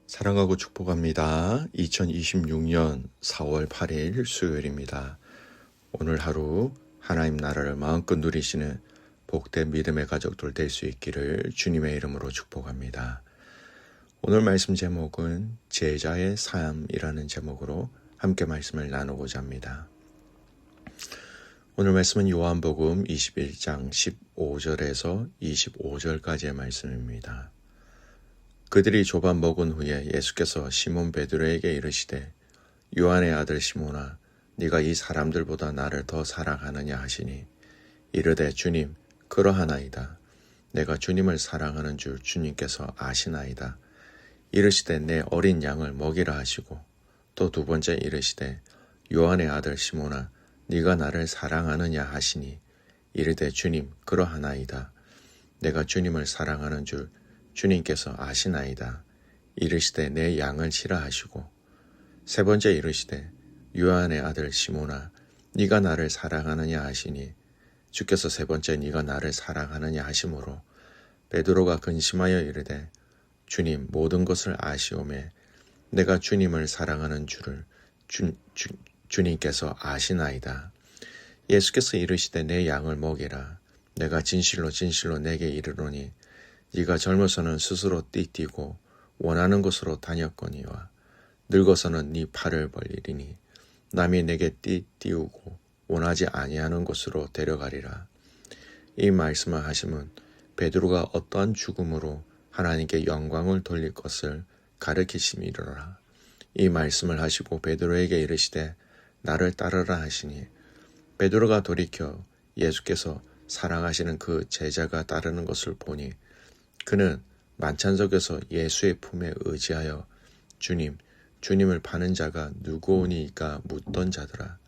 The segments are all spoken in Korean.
사랑하고 축복합니다. 2026년 4월 8일 수요일입니다. 오늘 하루 하나님 나라를 마음껏 누리시는 복된 믿음의 가족들 될 수 있기를 주님의 이름으로 축복합니다. 오늘 말씀 제목은 제자의 삶이라는 제목으로 함께 말씀을 나누고자 합니다. 오늘 말씀은 요한복음 21장 15절에서 25절까지의 말씀입니다. 그들이 조밥 먹은 후에 예수께서 시몬 베드로에게 이르시되 요한의 아들 시몬아 네가 이 사람들보다 나를 더 사랑하느냐 하시니 이르되 주님 그러하나이다. 내가 주님을 사랑하는 줄 주님께서 아시나이다. 이르시되 내 어린 양을 먹이라 하시고 또 두 번째 이르시되 요한의 아들 시몬아 네가 나를 사랑하느냐 하시니 이르되 주님 그러하나이다. 내가 주님을 사랑하는 줄 주님께서 아시나이다. 이르시되 내 양을 치라 하시고 세 번째 이르시되 요한의 아들 시몬아 네가 나를 사랑하느냐 하시니 주께서 세 번째 네가 나를 사랑하느냐 하시므로 베드로가 근심하여 이르되 주님 모든 것을 아시오매 내가 주님을 사랑하는 줄을 주님께서 아시나이다. 예수께서 이르시되 내 양을 먹이라. 내가 진실로 진실로 내게 이르노니 네가 젊어서는 스스로 띠뛰고 원하는 곳으로 다녔거니와 늙어서는 네 팔을 벌리리니 남이 내게 띠띠우고 원하지 아니하는 곳으로 데려가리라. 이 말씀을 하심은 베드로가 어떠한 죽음으로 하나님께 영광을 돌릴 것을 가르치심이로라. 이 말씀을 하시고 베드로에게 이르시되 나를 따르라 하시니 베드로가 돌이켜 예수께서 사랑하시는 그 제자가 따르는 것을 보니 그는 만찬석에서 예수의 품에 의지하여 주님을 파는 자가 누구오니까 묻던 자더라.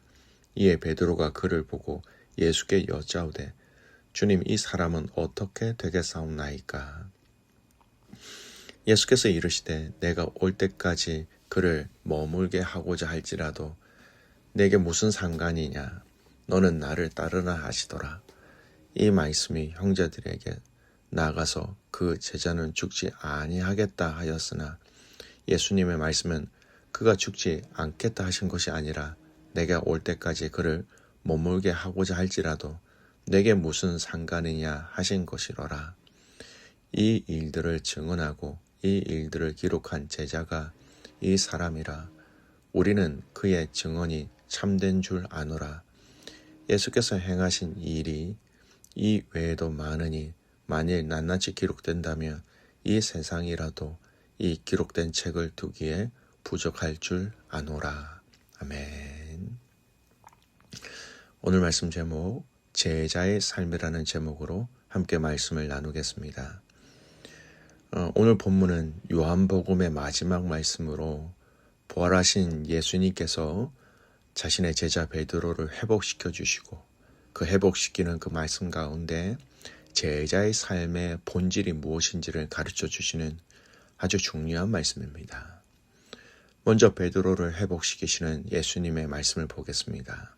이에 베드로가 그를 보고 예수께 여짜오되 주님 이 사람은 어떻게 되겠사옵나이까? 예수께서 이르시되 내가 올 때까지 그를 머물게 하고자 할지라도 내게 무슨 상관이냐? 너는 나를 따르라 하시더라. 이 말씀이 형제들에게 나가서 그 제자는 죽지 아니하겠다 하였으나 예수님의 말씀은 그가 죽지 않겠다 하신 것이 아니라 내가 올 때까지 그를 머물게 하고자 할지라도 내게 무슨 상관이냐 하신 것이로라. 이 일들을 증언하고 이 일들을 기록한 제자가 이 사람이라. 우리는 그의 증언이 참된 줄 아노라. 예수께서 행하신 일이 이 외에도 많으니 만일 낱낱이 기록된다면 이 세상이라도 이 기록된 책을 두기에 부족할 줄 아노라. 아멘. 오늘 말씀 제목 제자의 삶이라는 제목으로 함께 말씀을 나누겠습니다. 오늘 본문은 요한복음의 마지막 말씀으로 부활하신 예수님께서 자신의 제자 베드로를 회복시켜 주시고 그 회복시키는 그 말씀 가운데 제자의 삶의 본질이 무엇인지를 가르쳐 주시는 아주 중요한 말씀입니다. 먼저 베드로를 회복시키시는 예수님의 말씀을 보겠습니다.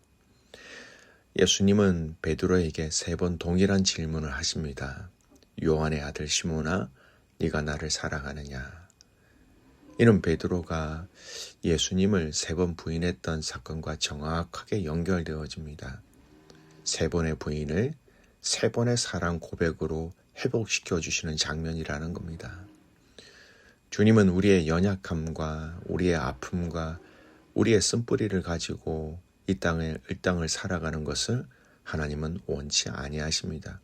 예수님은 베드로에게 3번 동일한 질문을 하십니다. 요한의 아들 시몬아, 네가 나를 사랑하느냐? 이는 베드로가 예수님을 3번 부인했던 사건과 정확하게 연결되어집니다. 3번의 부인을 3번의 사랑 고백으로 회복시켜 주시는 장면이라는 겁니다. 주님은 우리의 연약함과 우리의 아픔과 우리의 쓴뿌리를 가지고 이 땅을 살아가는 것을 하나님은 원치 아니하십니다.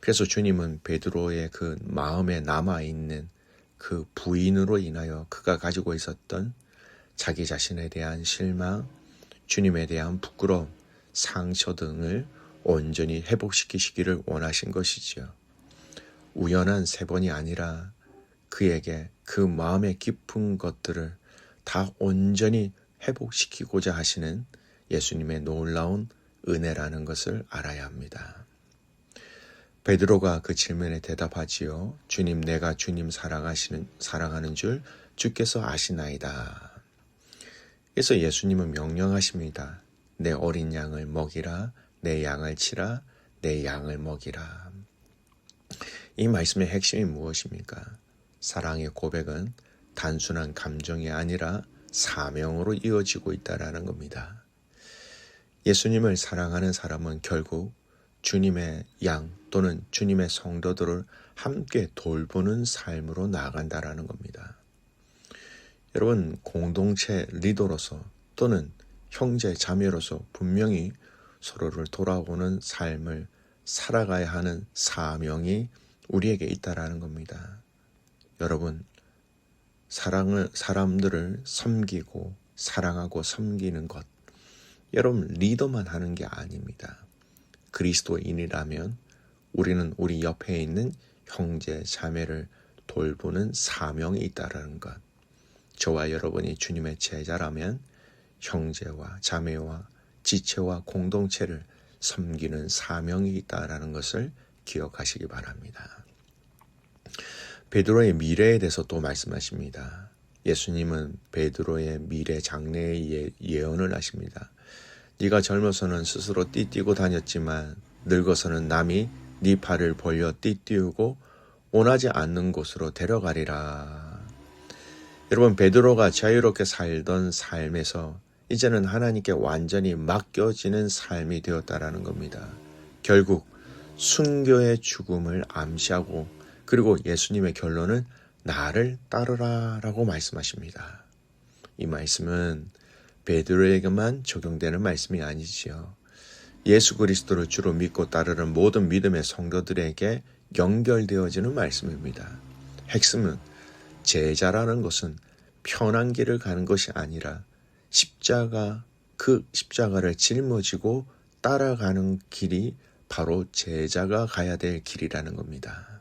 그래서 주님은 베드로의 그 마음에 남아있는 그 부인으로 인하여 그가 가지고 있었던 자기 자신에 대한 실망, 주님에 대한 부끄러움, 상처 등을 온전히 회복시키시기를 원하신 것이지요. 우연한 3번이 아니라 그에게 그 마음의 깊은 것들을 다 온전히 회복시키고자 하시는 예수님의 놀라운 은혜라는 것을 알아야 합니다. 베드로가 그 질문에 대답하지요. 주님, 내가 주님 사랑하는 줄 주께서 아시나이다. 그래서 예수님은 명령하십니다. 내 어린 양을 먹이라, 내 양을 치라, 내 양을 먹이라. 이 말씀의 핵심이 무엇입니까? 사랑의 고백은 단순한 감정이 아니라 사명으로 이어지고 있다는 겁니다. 예수님을 사랑하는 사람은 결국 주님의 양 또는 주님의 성도들을 함께 돌보는 삶으로 나아간다는 겁니다. 여러분, 공동체 리더로서 또는 형제 자매로서 분명히 서로를 돌아보는 삶을 살아가야 하는 사명이 우리에게 있다는 겁니다. 여러분, 사람들을 섬기고 사랑하고 섬기는 것, 여러분 리더만 하는 게 아닙니다. 그리스도인이라면 우리는 우리 옆에 있는 형제 자매를 돌보는 사명이 있다는 것. 저와 여러분이 주님의 제자라면 형제와 자매와 지체와 공동체를 섬기는 사명이 있다는 것을 기억하시기 바랍니다. 베드로의 미래에 대해서 또 말씀하십니다. 예수님은 베드로의 미래 장래의 예언을 하십니다. 네가 젊어서는 스스로 띠뛰고 다녔지만 늙어서는 남이 네 팔을 벌려 띠띠우고 원하지 않는 곳으로 데려가리라. 여러분, 베드로가 자유롭게 살던 삶에서 이제는 하나님께 완전히 맡겨지는 삶이 되었다라는 겁니다. 결국 순교의 죽음을 암시하고 그리고 예수님의 결론은 나를 따르라 라고 말씀하십니다. 이 말씀은 베드로에게만 적용되는 말씀이 아니지요. 예수 그리스도를 주로 믿고 따르는 모든 믿음의 성도들에게 연결되어지는 말씀입니다. 핵심은 제자라는 것은 편한 길을 가는 것이 아니라 그 십자가를 짊어지고 따라가는 길이 바로 제자가 가야 될 길이라는 겁니다.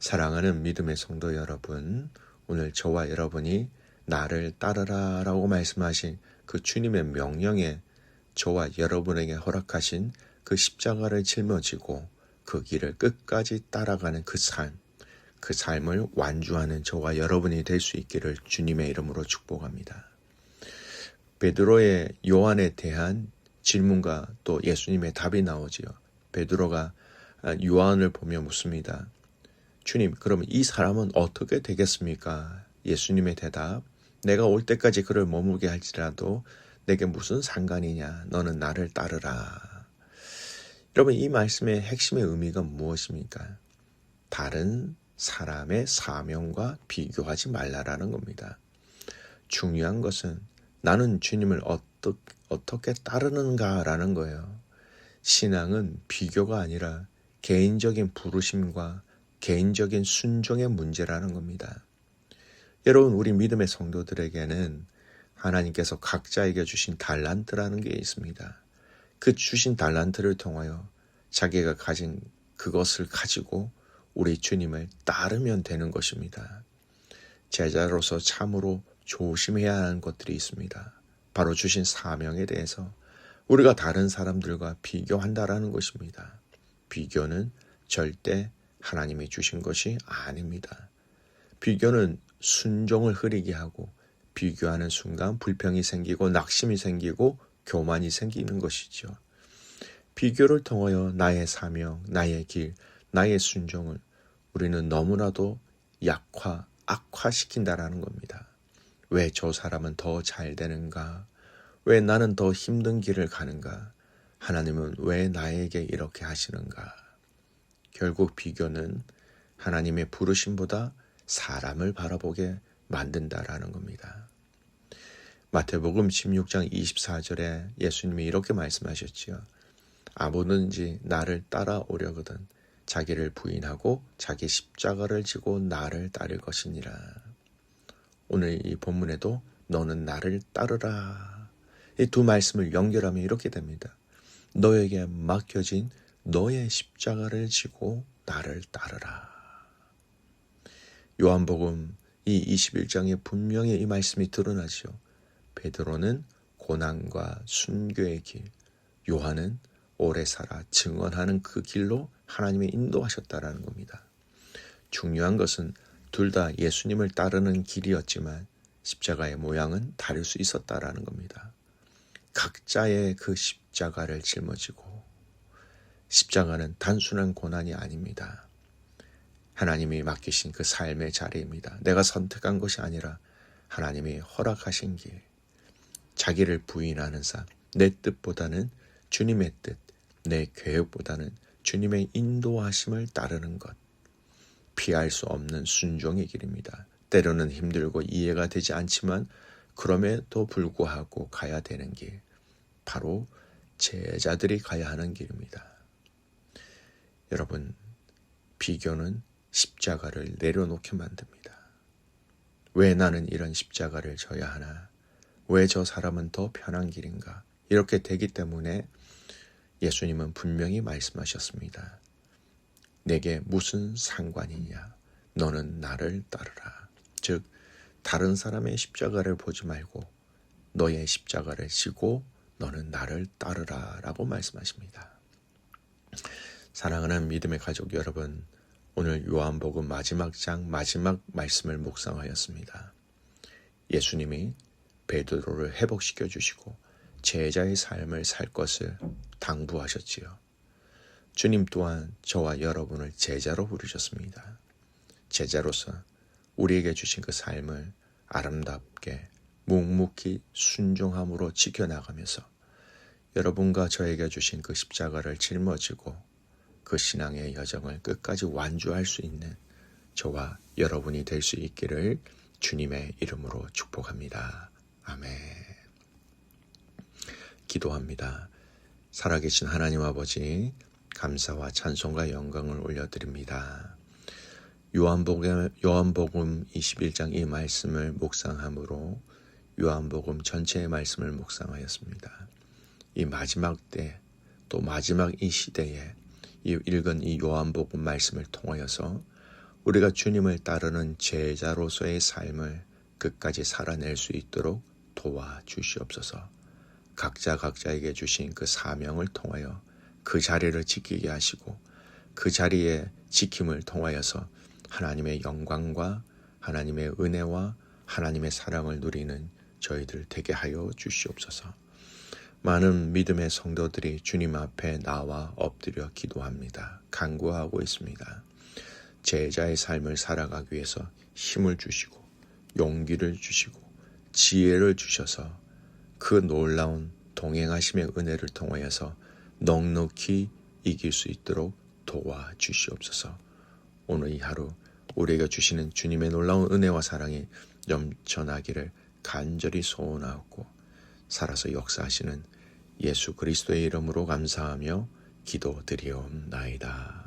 사랑하는 믿음의 성도 여러분, 오늘 저와 여러분이 나를 따르라 라고 말씀하신 그 주님의 명령에 저와 여러분에게 허락하신 그 십자가를 짊어지고 그 길을 끝까지 따라가는 그 삶을 완주하는 저와 여러분이 될 수 있기를 주님의 이름으로 축복합니다. 베드로의 요한에 대한 질문과 또 예수님의 답이 나오지요. 베드로가 요한을 보며 묻습니다. 주님, 그럼 이 사람은 어떻게 되겠습니까? 예수님의 대답, 내가 올 때까지 그를 머물게 할지라도 내게 무슨 상관이냐? 너는 나를 따르라. 여러분, 이 말씀의 핵심의 의미가 무엇입니까? 다른 사람의 사명과 비교하지 말라라는 겁니다. 중요한 것은 나는 주님을 어떻게 따르는가라는 거예요. 신앙은 비교가 아니라 개인적인 부르심과 개인적인 순종의 문제라는 겁니다. 여러분, 우리 믿음의 성도들에게는 하나님께서 각자에게 주신 달란트라는 게 있습니다. 그 주신 달란트를 통하여 자기가 가진 그것을 가지고 우리 주님을 따르면 되는 것입니다. 제자로서 참으로 조심해야 하는 것들이 있습니다. 바로 주신 사명에 대해서 우리가 다른 사람들과 비교한다라는 것입니다. 비교는 절대 하나님이 주신 것이 아닙니다. 비교는 순종을 흐리게 하고 비교하는 순간 불평이 생기고 낙심이 생기고 교만이 생기는 것이죠. 비교를 통하여 나의 사명, 나의 길, 나의 순종을 우리는 너무나도 악화시킨다라는 겁니다. 왜 저 사람은 더 잘 되는가? 왜 나는 더 힘든 길을 가는가? 하나님은 왜 나에게 이렇게 하시는가? 결국 비교는 하나님의 부르심보다 사람을 바라보게 만든다라는 겁니다. 마태복음 16장 24절에 예수님이 이렇게 말씀하셨지요. 아무든지 나를 따라오려거든 자기를 부인하고 자기 십자가를 지고 나를 따를 것이니라. 오늘 이 본문에도 너는 나를 따르라. 이 두 말씀을 연결하면 이렇게 됩니다. 너에게 맡겨진 너의 십자가를 지고 나를 따르라. 요한복음 이 21장에 분명히 이 말씀이 드러나죠. 베드로는 고난과 순교의 길, 요한은 오래 살아 증언하는 그 길로 하나님이 인도하셨다라는 겁니다. 중요한 것은 둘 다 예수님을 따르는 길이었지만 십자가의 모양은 다를 수 있었다라는 겁니다. 각자의 그 십자가를 짊어지고 십자가는 단순한 고난이 아닙니다. 하나님이 맡기신 그 삶의 자리입니다. 내가 선택한 것이 아니라 하나님이 허락하신 길, 자기를 부인하는 삶, 내 뜻보다는 주님의 뜻, 내 계획보다는 주님의 인도하심을 따르는 것, 피할 수 없는 순종의 길입니다. 때로는 힘들고 이해가 되지 않지만 그럼에도 불구하고 가야 되는 길, 바로 제자들이 가야 하는 길입니다. 여러분, 비교는 십자가를 내려놓게 만듭니다. 왜 나는 이런 십자가를 져야 하나? 왜 저 사람은 더 편한 길인가? 이렇게 되기 때문에 예수님은 분명히 말씀하셨습니다. 내게 무슨 상관이냐? 너는 나를 따르라. 즉, 다른 사람의 십자가를 보지 말고 너의 십자가를 지고 너는 나를 따르라 라고 말씀하십니다. 사랑하는 믿음의 가족 여러분, 오늘 요한복음 마지막 장 마지막 말씀을 묵상하였습니다. 예수님이 베드로를 회복시켜 주시고 제자의 삶을 살 것을 당부하셨지요. 주님 또한 저와 여러분을 제자로 부르셨습니다. 제자로서 우리에게 주신 그 삶을 아름답게 묵묵히 순종함으로 지켜나가면서 여러분과 저에게 주신 그 십자가를 짊어지고 그 신앙의 여정을 끝까지 완주할 수 있는 저와 여러분이 될 수 있기를 주님의 이름으로 축복합니다. 아멘. 기도합니다. 살아계신 하나님 아버지, 감사와 찬송과 영광을 올려드립니다. 요한복음 21장 이 말씀을 묵상함으로 요한복음 전체의 말씀을 묵상하였습니다. 이 마지막 때, 또 마지막 이 시대에 읽은 이 요한복음 말씀을 통하여서 우리가 주님을 따르는 제자로서의 삶을 끝까지 살아낼 수 있도록 도와주시옵소서. 각자에게 주신 그 사명을 통하여 그 자리를 지키게 하시고 그 자리의 지킴을 통하여서 하나님의 영광과 하나님의 은혜와 하나님의 사랑을 누리는 저희들 되게 하여 주시옵소서. 많은 믿음의 성도들이 주님 앞에 나와 엎드려 기도합니다. 간구하고 있습니다. 제자의 삶을 살아가기 위해서 힘을 주시고 용기를 주시고 지혜를 주셔서 그 놀라운 동행하심의 은혜를 통하여서 넉넉히 이길 수 있도록 도와주시옵소서. 오늘 이 하루 우리에게 주시는 주님의 놀라운 은혜와 사랑이 넘쳐나기를 간절히 소원하옵고 살아서 역사하시는 예수 그리스도의 이름으로 감사하며 기도드리옵나이다.